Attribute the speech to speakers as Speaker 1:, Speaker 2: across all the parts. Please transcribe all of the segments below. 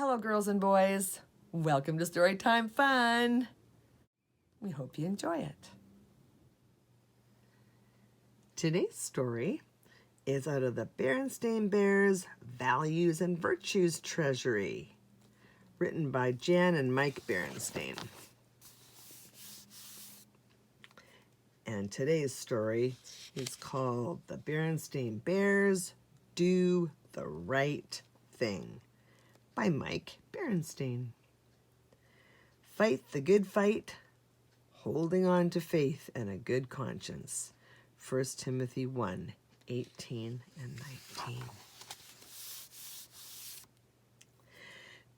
Speaker 1: Hello, girls and boys. Welcome to Storytime Fun. We hope you enjoy it. Today's story is out of the Berenstain Bears Values and Virtues Treasury, written by Jan and Mike Berenstain. And today's story is called The Berenstain Bears Do the Right Thing by Mike Berenstain. Fight the good fight, holding on to faith and a good conscience. 1 Timothy 1:18 and 19.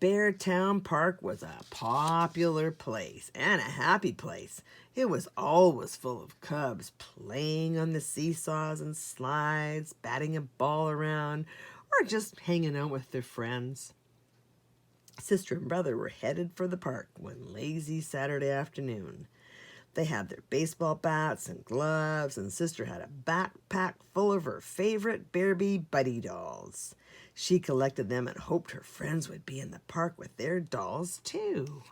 Speaker 1: Beartown Park was a popular place and a happy place. It was always full of cubs playing on the seesaws and slides, batting a ball around, or just hanging out with their friends. Sister and brother were headed for the park one lazy Saturday afternoon. They had their baseball bats and gloves, and Sister had a backpack full of her favorite Bearby Buddy dolls. She collected them and hoped her friends would be in the park with their dolls too.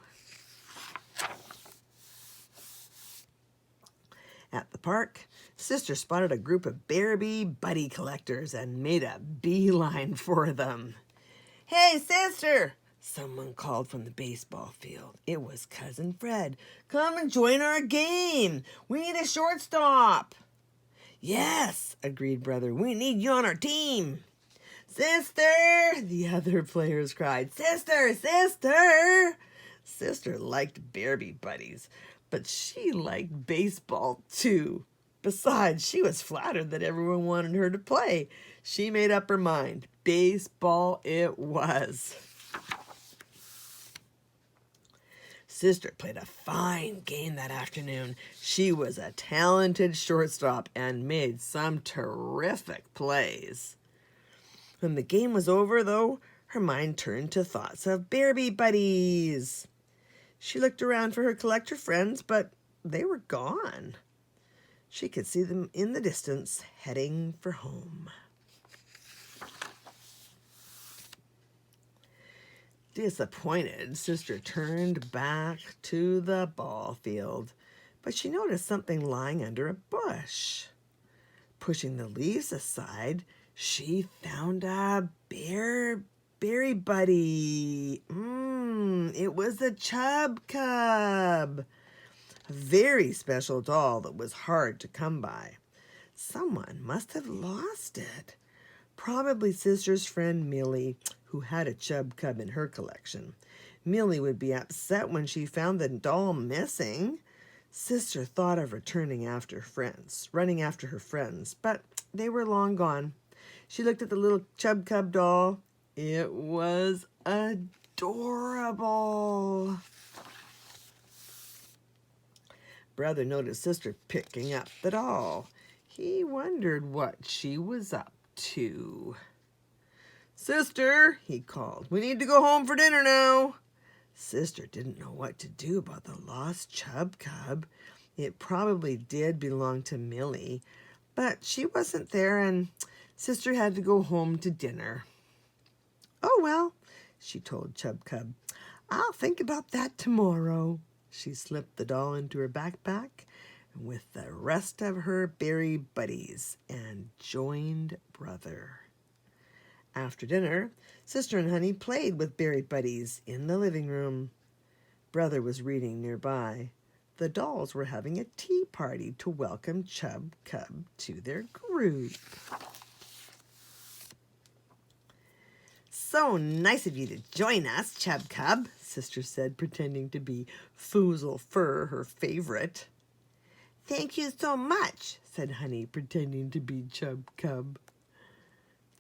Speaker 1: At the park, Sister spotted a group of Bearby Buddy collectors and made a beeline for them. "Hey, Sister!" someone called from the baseball field. It was Cousin Fred. "Come and join our game. We need a shortstop." "Yes," agreed Brother. "We need you on our team." "Sister!" the other players cried. "Sister! Sister!" Sister liked Bearby Buddies, but she liked baseball too. Besides, she was flattered that everyone wanted her to play. She made up her mind. Baseball it was. Sister played a fine game that afternoon. She was a talented shortstop and made some terrific plays. When the game was over, though, her mind turned to thoughts of Bearby Buddies. She looked around for her collector friends, but they were gone. She could see them in the distance, heading for home. Disappointed, Sister turned back to the ball field, but she noticed something lying under a bush. Pushing the leaves aside, she found a Berry Buddy. It was a Chub Cub, a very special doll that was hard to come by. Someone must have lost it. Probably Sister's friend Millie, who had a Chub Cub in her collection. Millie would be upset when she found the doll missing. Sister thought of running after her friends, but they were long gone. She looked at the little Chub Cub doll. It was adorable. Brother noticed Sister picking up the doll. He wondered what she was up to. "Sister," he called, "we need to go home for dinner now." Sister didn't know what to do about the lost Chub Cub. It probably did belong to Millie, but she wasn't there, and Sister had to go home to dinner. "Oh, well," she told Chub Cub, "I'll think about that tomorrow." She slipped the doll into her backpack with the rest of her Berry Buddies and joined Brother. After dinner, Sister and Honey played with Berry Buddies in the living room. Brother was reading nearby. The dolls were having a tea party to welcome Chub Cub to their group. "So nice of you to join us, Chub Cub," Sister said, pretending to be Foozle Fur, her favorite. "Thank you so much," said Honey, pretending to be Chub Cub.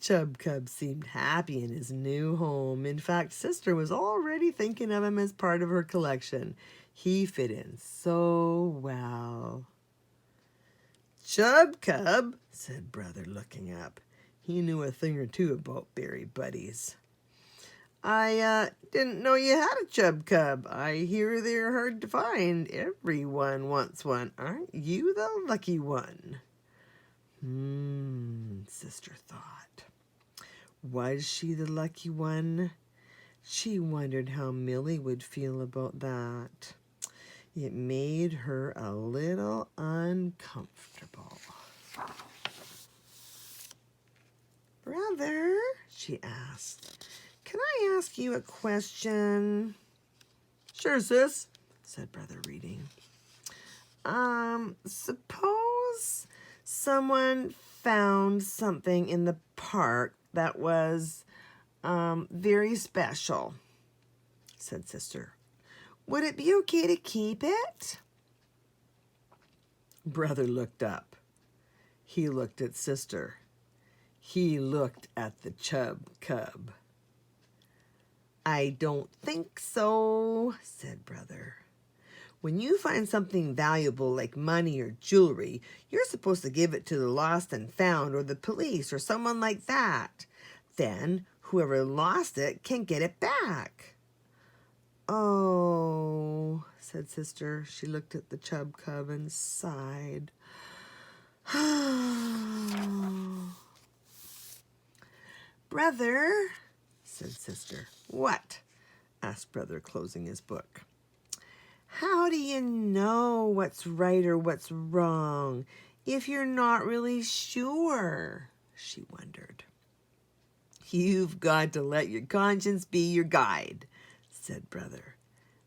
Speaker 1: Chub Cub seemed happy in his new home. In fact, Sister was already thinking of him as part of her collection. He fit in so well. "Chub Cub," said Brother, looking up. He knew a thing or two about Berry Buddies. "I didn't know you had a Chub Cub. I hear they're hard to find. Everyone wants one. Aren't you the lucky one?" Sister thought. Was she the lucky one? She wondered how Millie would feel about that. It made her a little uncomfortable. "Brother," she asked, "can I ask you a question?" "Sure, sis," said Brother, reading. Suppose someone found something in the park that was very special," said Sister. "Would it be okay to keep it?" Brother looked up. He looked at Sister. He looked at the chub cub. "I don't think so," said Brother. "When you find something valuable like money or jewelry, you're supposed to give it to the lost and found or the police or someone like that. Then whoever lost it can get it back." "Oh," said Sister. She looked at the chub cub and sighed. "Brother," said Sister. "What?" asked Brother, closing his book. "How do you know what's right or what's wrong if you're not really sure?" she wondered. "You've got to let your conscience be your guide," said Brother.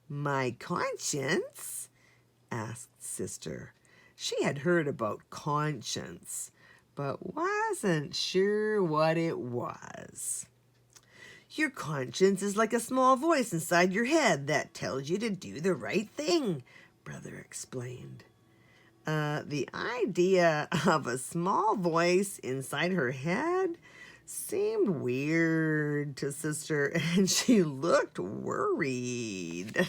Speaker 1: "My conscience?" asked Sister. She had heard about conscience, but wasn't sure what it was. "Your conscience is like a small voice inside your head that tells you to do the right thing," Brother explained. The idea of a small voice inside her head seemed weird to Sister, and she looked worried.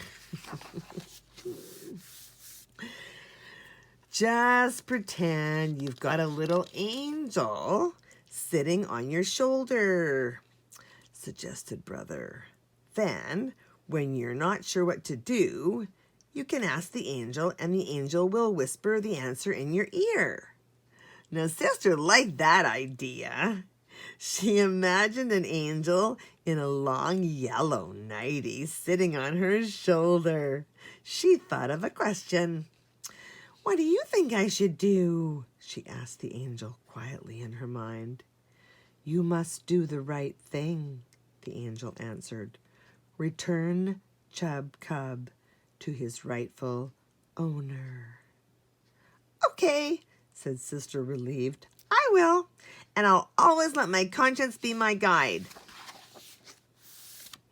Speaker 1: "Just pretend you've got a little angel sitting on your shoulder," suggested Brother. "Then, when you're not sure what to do, you can ask the angel and the angel will whisper the answer in your ear." Now, Sister liked that idea. She imagined an angel in a long yellow nightie sitting on her shoulder. She thought of a question. "What do you think I should do?" she asked the angel quietly in her mind. "You must do the right thing," the angel answered. "Return Chub Cub to his rightful owner." "Okay," said Sister, relieved. "I will, and I'll always let my conscience be my guide."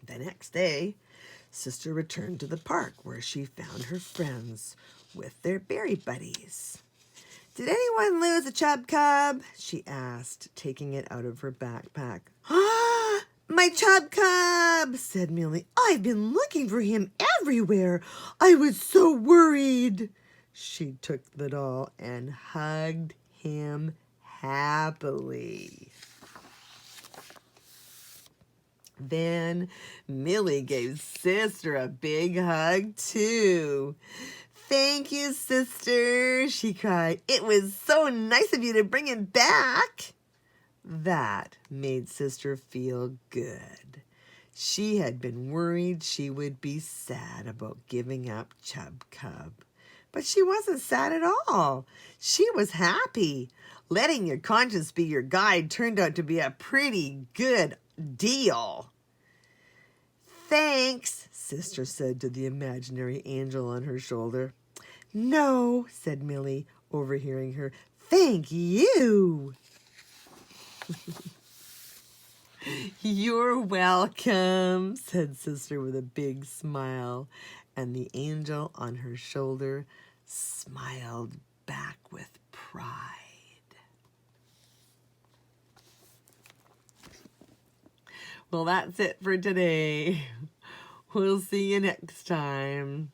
Speaker 1: The next day, Sister returned to the park where she found her friends with their berry buddies. "Did anyone lose a chub cub?" she asked, taking it out of her backpack. "Ah, my chub cub," said Millie. "I've been looking for him everywhere. I was so worried." She took the doll and hugged him happily. Then Millie gave Sister a big hug too. "Thank you, Sister," she cried. "It was so nice of you to bring him back." That made Sister feel good. She had been worried she would be sad about giving up Chub Cub. But she wasn't sad at all. She was happy. Letting your conscience be your guide turned out to be a pretty good deal. "Thanks," Sister said to the imaginary angel on her shoulder. "No," said Millie, overhearing her. "Thank you." "You're welcome," said Sister with a big smile, and the angel on her shoulder smiled back with pride. Well, that's it for today. We'll see you next time.